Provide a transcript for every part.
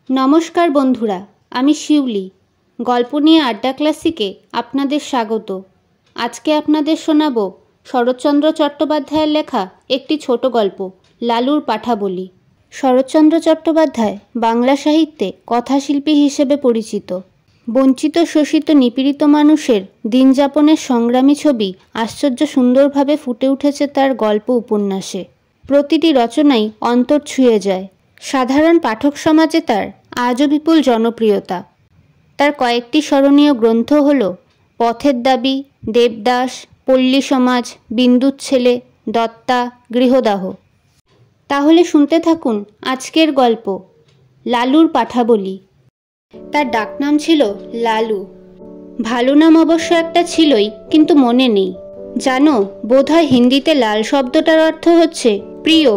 নমস্কার বন্ধুরা, আমি শিউলি। গল্প নিয়ে আড্ডা ক্লাসিকে আপনাদের স্বাগত। আজকে আপনাদের শোনাব শরৎচন্দ্র চট্টোপাধ্যায়ের লেখা একটি ছোট গল্প, লালুর পাঠাবলি। শরৎচন্দ্র চট্টোপাধ্যায় বাংলা সাহিত্যে কথাশিল্পী হিসেবে পরিচিত। বঞ্চিত, শোষিত, নিপীড়িত মানুষের দিনযাপনের সংগ্রামী ছবি আশ্চর্য সুন্দরভাবে ফুটে উঠেছে তার গল্প উপন্যাসে। প্রতিটি রচনাই অন্তর ছুঁয়ে যায়। সাধারণ পাঠক সমাজে তার আজও বিপুল জনপ্রিয়তা। তার কয়েকটি স্মরণীয় গ্রন্থ হল পথের দাবি, দেবদাস, পল্লী সমাজ, বিন্দুর ছেলে, দত্তা, গৃহদাহ। তাহলে শুনতে থাকুন আজকের গল্প, লালুর পাঠাবলি। তার ডাকনাম ছিল লালু। ভালো নাম অবশ্য একটা ছিলই, কিন্তু মনে নেই। জানো, বোধহয় হিন্দিতে লাল শব্দটার অর্থ হচ্ছে প্রিয়।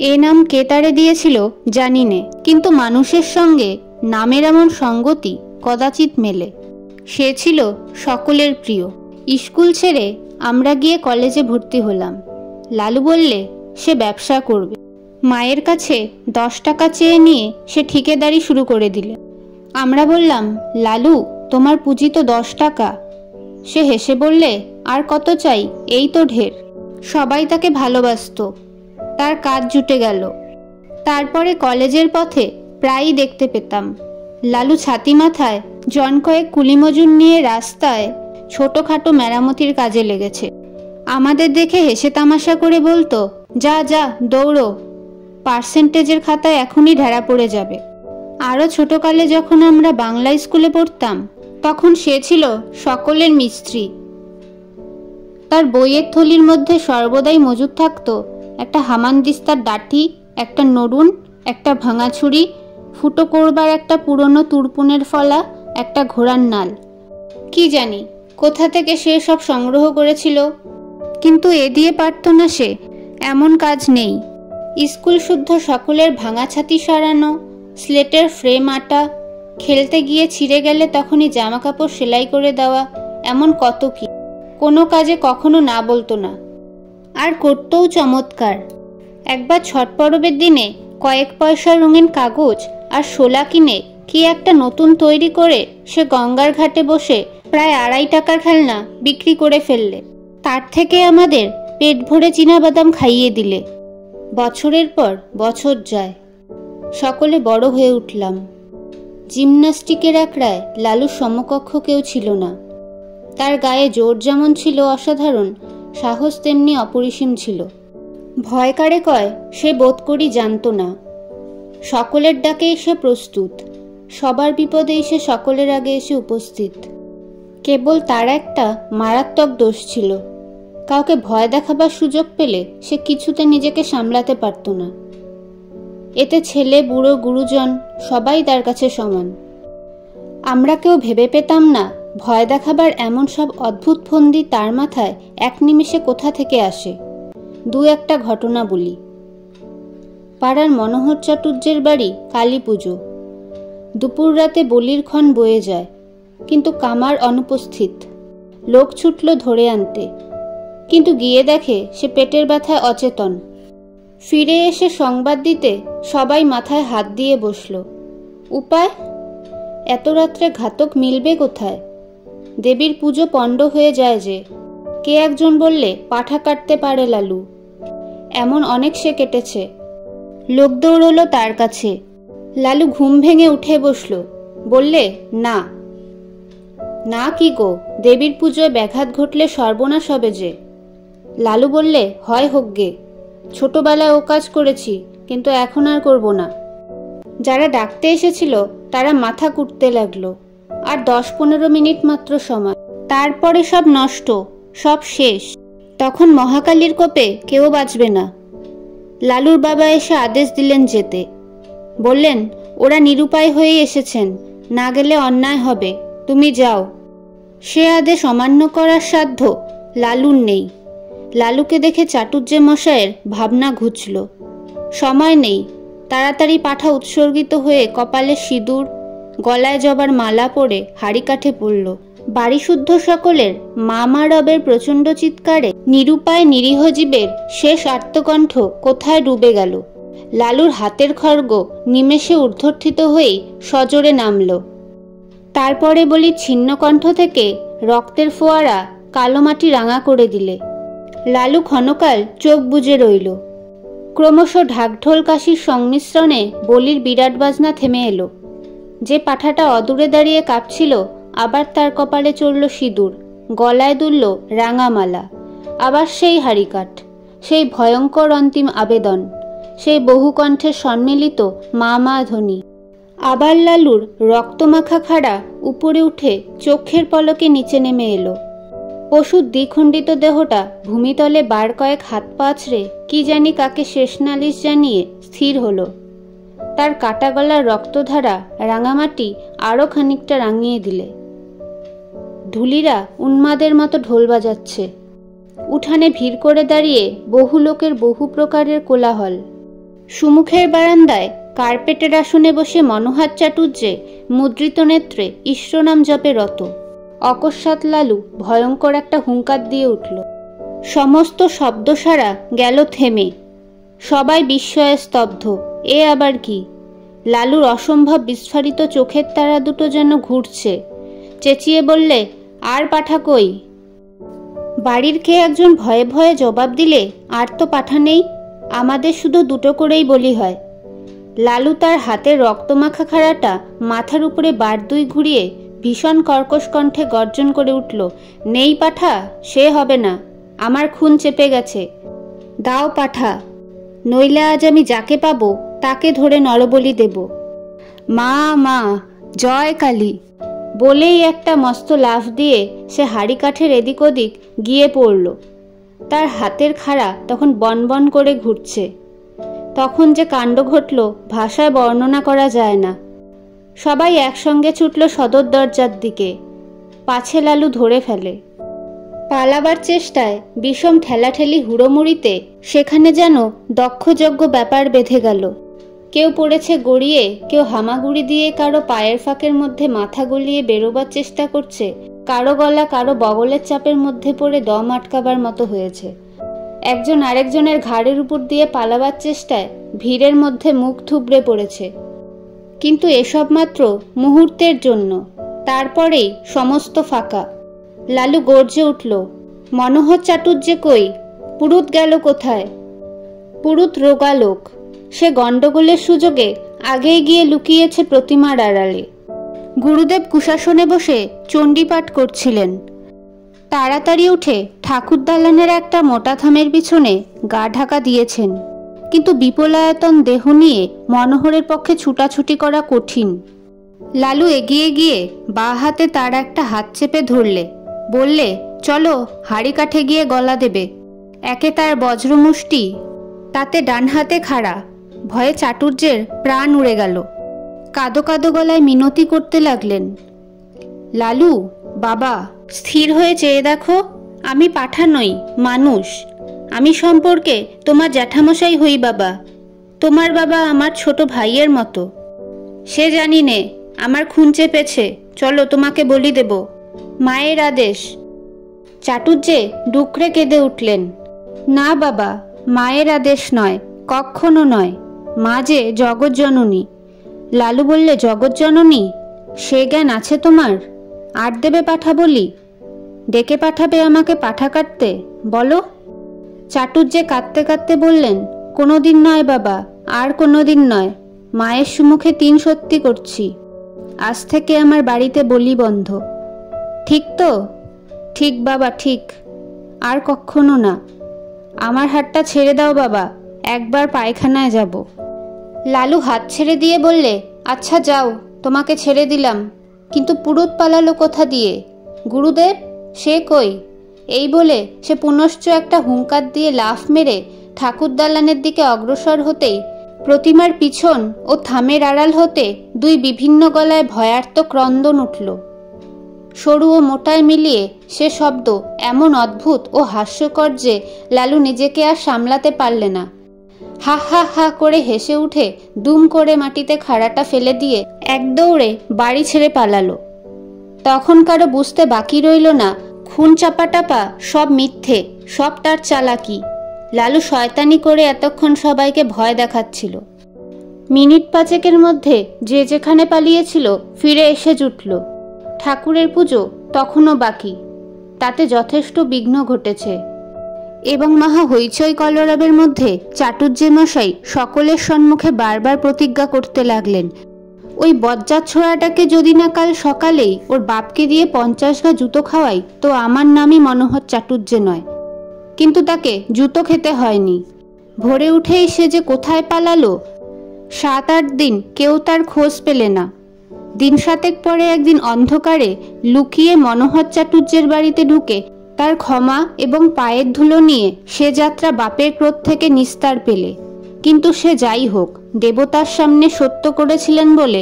এ নাম কে তারে দিয়েছিল জানি নে, কিন্তু মানুষের সঙ্গে নামের এমন সঙ্গতি কদাচিৎ মেলে। সে ছিল সকলের প্রিয়। স্কুল ছেড়ে আমরা গিয়ে কলেজে ভর্তি হলাম। লালু বললে সে ব্যবসা করবে। মায়ের কাছে 10 টাকা চেয়ে নিয়ে সে ঠিকাদারি শুরু করে দিলে। আমরা বললাম, লালু তোমার পুঁজি তো 10 টাকা। সে হেসে বললে, আর কত চাই, এই তো ঢের। সবাই তাকে ভালোবাসত। তার কাজ জুটে গেল। তারপরে কলেজের পথে প্রায়ই দেখতে পেতাম লালু ছাতি মাথায় জন কয়েক কুলিমজুর নিয়ে রাস্তায় ছোটোখাটো মেরামতির কাজে লেগেছে। আমাদের দেখে হেসে তামাশা করে বলতো, যা যা দৌড়ো, পার্সেন্টেজের খাতায় এখনই ঢেরা পড়ে যাবে। আরও ছোটকালে যখন আমরা বাংলা স্কুলে পড়তাম, তখন সে ছিল সকলের মিস্ত্রি। তার বইয়ের থলির মধ্যে সর্বদাই মজুদ থাকতো একটা হামানদিস্তার ডাঁটি, একটা নড়ুন, একটা ভাঙা ছুরি, ফুটো করবার একটা পুরনো তুরপুনের ফলা, একটা ঘোড়ার নাল। কি জানি কোথা থেকে সে সব সংগ্রহ করেছিল, কিন্তু এ দিয়ে পারত না সে। এমন কাজ নেই। স্কুল শুদ্ধ সকলের ভাঙা ছাতি সরানো, স্লেটের ফ্রেম আটা, খেলতে গিয়ে ছিঁড়ে গেলে তখনই জামা কাপড় সেলাই করে দেওয়া, এমন কত কি। কোনো কাজে কখনো না বলতো না, আর করতেও চমৎকার। একবার ছট পরবের দিনে কয়েক পয়সার রঙিন কাগজ আর শোলা কিনে কি একটা নতুন তৈরি করে সে গঙ্গার ঘাটে বসে প্রায় 2.5 টাকার খেলনা বিক্রি করে ফেললে। তার থেকে আমাদের পেট ভরে চীনাবাদাম খাইয়ে দিলে। বছরের পর বছর যায়, সকলে বড় হয়ে উঠলাম। জিমন্যাস্টিকের একরায় লালুর সমকক্ষ কেউ ছিল না। তার গায়ে জোর যেমন ছিল অসাধারণ, সাহস তেমনি অপরিসীম ছিল। ভয় কারে কয় সে বোধ করি জানত না। সকলের ডাকেই সে প্রস্তুত, সবার বিপদেই সে সকলের আগে এসে উপস্থিত। কেবল তার একটা মারাত্মক দোষ ছিল, কাউকে ভয় দেখাবার সুযোগ পেলে সে কিছুতে নিজেকে সামলাতে পারত না। এতে ছেলে, বুড়ো, গুরুজন সবাই তার কাছে সমান। আমরা কেউ ভেবে পেতাম না ভয় দেখাবার এমন সব অদ্ভুত ফন্দি তার মাথায় এক নিমেষে কোথা থেকে আসে। 2-1টা ঘটনা বলি। পাড়ার মনোহর চাটুর্যের বাড়ি কালী পুজো। দুপুর রাতে বলির ক্ষণ বয়ে যায়, কিন্তু কামার অনুপস্থিত। লোক ছুটল ধরে আনতে, কিন্তু গিয়ে দেখে সে পেটের ব্যথায় অচেতন। ফিরে এসে সংবাদ দিতে সবাই মাথায় হাত দিয়ে বসল। উপায়? এত রাত্রে ঘাতক মিলবে কোথায়? দেবীর পুজো পণ্ড হয়ে যায় যে। কে একজন বললে পাঠা কাটতে পারে লালু। এমন অনেক সে কেটেছে। লোক দৌড়লো তার কাছে। লালু ঘুম ভেঙে উঠে বসল। বললে, না না কি গো, দেবীর পুজোয় ব্যাঘাত ঘটলে সর্বনাশ হবে যে। লালু বললে, হয় হোক গে, ছোটবেলায় ও কাজ করেছি, কিন্তু এখন আর করব না। যারা ডাকতে এসেছিল তারা মাথা কুটতে লাগলো। আর 10-15 মিনিট মাত্র সময়, তারপরে সব নষ্ট, সব শেষ। তখন মহাকালীর কোপে কেউ বাঁচবে না। লালুর বাবা এসে আদেশ দিলেন যেতে। বললেন, ওরা নিরুপায় হয়ে এসেছেন, না গেলে অন্যায় হবে, তুমি যাও। সে আদেশ অমান্য করার সাধ্য লালুর নেই। লালুকে দেখে চাটুর্যে মশায়ের ভাবনা ঘুচল। সময় নেই। তাড়াতাড়ি পাঠা উৎসর্গিত হয়ে কপালে সিঁদুর, গলায় জবার মালা পরে হাড়ি কাঠে পড়ল। বাড়ি শুদ্ধ সকলের মা রবের প্রচণ্ড চিৎকারে নিরুপায় নিরীহ জীবের শেষ আর্তকণ্ঠ কোথায় ডুবে গেল। লালুর হাতের খড়গ নিমেষে ঊর্ধ্বর্থিত হয়ে সজোরে নামল। তারপরে বলি ছিন্ন কণ্ঠ থেকে রক্তের ফোয়ারা কালো মাটি রাঙা করে দিলে। লালু ক্ষণকাল চোখ বুজে রইল। ক্রমশ ঢাকঢোল কাশির সংমিশ্রণে বলির বিরাট বাজনা থেমে এলো। যে পাঁঠাটা অদূরে দাঁড়িয়ে কাঁপছিল, আবার তার কপালে চড়ল সিঁদুর, গলায় দুলল রাঙামালা। আবার সেই হাড়িকাঠ, সেই ভয়ঙ্কর অন্তিম আবেদন, সেই বহু কণ্ঠের সম্মিলিত মা মা ধ্বনি। আবার লালুর রক্তমাখা খাড়া উপরে উঠে চোখের পলকে নিচে নেমে এলো। পশুর দ্বিখণ্ডিত দেহটা ভূমিতলে বার কয়েক হাত পাছড়ে কি জানি কাকে শেষ নালিশ জানিয়ে স্থির হলো। তার কাটা গলার রক্তধারা রাঙামাটি আরও খানিকটা রাঙিয়ে দিলে। ধুলিরা উন্মাদের মতো ঢোল বাজাচ্ছে। উঠানে ভিড় করে দাঁড়িয়ে বহু লোকের বহু প্রকারের কোলাহল। সুমুখের বারান্দায় কার্পেটের আসনে বসে মনোহার চাটুর্যে মুদ্রিত নেত্রে ঈশ্বরনাম জপে রত। অকস্মাৎ লালু ভয়ঙ্কর একটা হুঙ্কার দিয়ে উঠল। সমস্ত শব্দসারা গেল থেমে। সবাই বিস্ময়ে স্তব্ধ। এ আবার কি? লালুর অসম্ভব বিস্ফারিত চোখের তারা দুটো যেন ঘুরছে। চেঁচিয়ে বললে, আর পাঠা কই? বাড়ির কে একজন ভয়ে ভয়ে জবাব দিলে, আর তো পাঠা নেই, আমাদের শুধু দুটো করেই বলি হয়। লালু তার হাতের রক্তমাখা খাড়াটা মাথার উপরে বার দুই ঘুরিয়ে ভীষণ কর্কশ কণ্ঠে গর্জন করে উঠল, নেই পাঠা, সে হবে না, আমার খুন চেপে গেছে, দাও পাঠা, নইলে আজ আমি যাকে পাবো তাকে ধরে নরবলি দেব। মা মা, জয় কালী বলেই একটা মস্ত লাফ দিয়ে সে হাড়ি কাঠের এদিক ওদিক গিয়ে পড়ল। তার হাতের খাড়া তখন বনবন করে ঘুরছে। তখন যে কাণ্ড ঘটল ভাষায় বর্ণনা করা যায় না। সবাই একসঙ্গে ছুটল সদর দরজার দিকে, পাছে লালু ধরে ফেলে। পালাবার চেষ্টায় বিষম ঠেলাঠেলি হুড়োমুড়িতে সেখানে যেন দক্ষযজ্ঞ ব্যাপার বেঁধে গেল। কেউ পড়েছে গড়িয়ে, কেউ হামাগুড়ি দিয়ে কারো পায়ের ফাঁকের মধ্যে মাথা গলিয়ে বেরোবার চেষ্টা করছে, কারো গলা কারো বগলের চাপের মধ্যে পড়ে দম আটকাবার মতো হয়েছে। একজন আরেকজনের ঘাড়ের উপর দিয়ে পালাবার চেষ্টায় ভিড়ের মধ্যে মুখ থুবড়ে পড়েছে। কিন্তু এসব মাত্র মুহূর্তের জন্য, তারপরেই সমস্ত ফাঁকা। লালু গর্জে উঠল, মনোহর চাটুর্যে কই? পুরুত গেল কোথায়? পুরুত রোগা লোক, সে গণ্ডগোলের সুযোগে আগেই গিয়ে লুকিয়েছে প্রতিমার আড়ালে। গুরুদেব কুশাসনে বসে চণ্ডীপাঠ করছিলেন। তাড়াতাড়ি উঠে ঠাকুর দালানের একটা মোটা থামের পিছনে গা ঢাকা দিয়েছেন, কিন্তু বিপুলায়তন দেহ নিয়ে মনোহরের পক্ষে ছুটাছুটি করা কঠিন। লালু এগিয়ে গিয়ে বাঁ হাতে তার একটা হাত চেপে ধরলে, বললে, চলো, হাড়ি কাঠে গিয়ে গলা দেবে। একে তার বজ্রমুষ্টি, তাতে ডান হাতে খাড়া। ভয়ে চাটুর্যের প্রাণ উড়ে গেল। কাদো কাদো গলায় মিনতি করতে লাগলেন, লালু বাবা, স্থির হয়ে চেয়ে দেখো, আমি পাঠা নই, মানুষ। আমি সম্পর্কে তোমার জ্যাঠামশাই হই বাবা। তোমার বাবা আমার ছোট ভাইয়ের মতো। সে জানি নে, আমার খুন চেপেছে, চলো তোমাকে বলি দেব। মায়ের আদেশ। চাটুর্যে ডুকরে কেঁদে উঠলেন, না বাবা, মায়ের আদেশ নয়, কখনো নয়, মা যে জগৎজননী। লালু বললে, জগৎজননী? সে জ্ঞান আছে তোমার? আর দেবে পাঠা বলি? ডেকে পাঠাবে আমাকে পাঠা কাটতে, বলো? চাটুর্যে কাঁদতে কাঁদতে বললেন, কোনোদিন নয় বাবা, আর কোনোদিন নয়। মায়ের সম্মুখে ৩ সত্যি করছি, আজ থেকে আমার বাড়িতে বলি বন্ধ। ঠিক তো? ঠিক বাবা, ঠিক, আর কখনো না। আমার হাতটা ছেড়ে দাও বাবা, একবার পায়খানায় যাব। লালু হাত ছেড়ে দিয়ে বললে, আচ্ছা যাও, তোমাকে ছেড়ে দিলাম, কিন্তু পুরুত পালালো কোথা দিয়ে? গুরুদেব, সে কই? এই বলে সে পুনশ্চ একটা হুঙ্কার দিয়ে লাফ মেরে ঠাকুর দালানের দিকে অগ্রসর হতেই প্রতিমার পিছন ও থামের আড়াল হতে 2 বিভিন্ন গলায় ভয়ার্ত ক্রন্দন উঠল। সরু ও মোটায় মিলিয়ে সে শব্দ এমন অদ্ভুত ও হাস্যকর যে লালু নিজেকে আর সামলাতে পারলে না। হা হা হা করে হেসে উঠে দুম করে মাটিতে খাড়াটা ফেলে দিয়ে এক দৌড়ে বাড়ি ছেড়ে পালালো। তখন কারো বুঝতে বাকি রইল না খুন চাপাটাপা সব মিথ্যে, সব তার চালাকি। লালু শয়তানি করে এতক্ষণ সবাইকে ভয় দেখাচ্ছিল। মিনিট 5 মধ্যে যে যেখানে পালিয়েছিল ফিরে এসে জুটল। ঠাকুরের পুজো তখনও বাকি, তাতে যথেষ্ট বিঘ্ন ঘটেছে এবং মহা হইচই কলরবের মধ্যে চাটুজ্জে মশাই সকলের সম্মুখে বারবার প্রতিজ্ঞা করতে লাগলেন, ওই বজ্জাত ছোড়াটাকে যদি না কাল সকালেই ওর বাপকে দিয়ে 50 গা জুতো খাওয়াই তো আমার নামই মনোহর চাটুজ্জে নয়। কিন্তু তাকে জুতো খেতে হয়নি। ভোরে উঠেই সে যে কোথায় পালালো, 7-8 দিন কেউ তার খোঁজ পেলে না। দিন 7 পরে একদিন অন্ধকারে লুকিয়ে মনোহর চাটুজ্জের বাড়িতে ঢুকে তার ক্ষমা এবং পায়ের ধুলো নিয়ে সে যাত্রা বাপের ক্রোধ থেকে নিস্তার পেলে। কিন্তু সে যাই হোক, দেবতার সামনে সত্য করেছিলেন বলে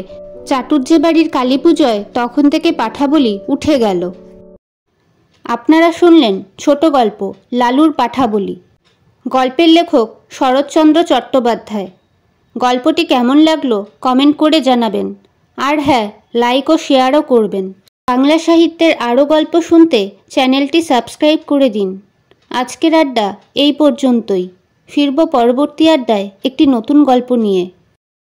চাটুজ্জে বাড়ির কালী পুজোয় তখন থেকে পাঠাবলি উঠে গেল। আপনারা শুনলেন ছোট গল্প লালুর পাঠাবলি। গল্পের লেখক শরৎচন্দ্র চট্টোপাধ্যায়। গল্পটি কেমন লাগলো কমেন্ট করে জানাবেন, আর হ্যাঁ, লাইক ও শেয়ারও করবেন। বাংলা সাহিত্যের আরও গল্প শুনতে চ্যানেলটি সাবস্ক্রাইব করে দিন। আজকের আড্ডা এই পর্যন্তই। ফিরব পরবর্তী আড্ডায় একটি নতুন গল্প নিয়ে।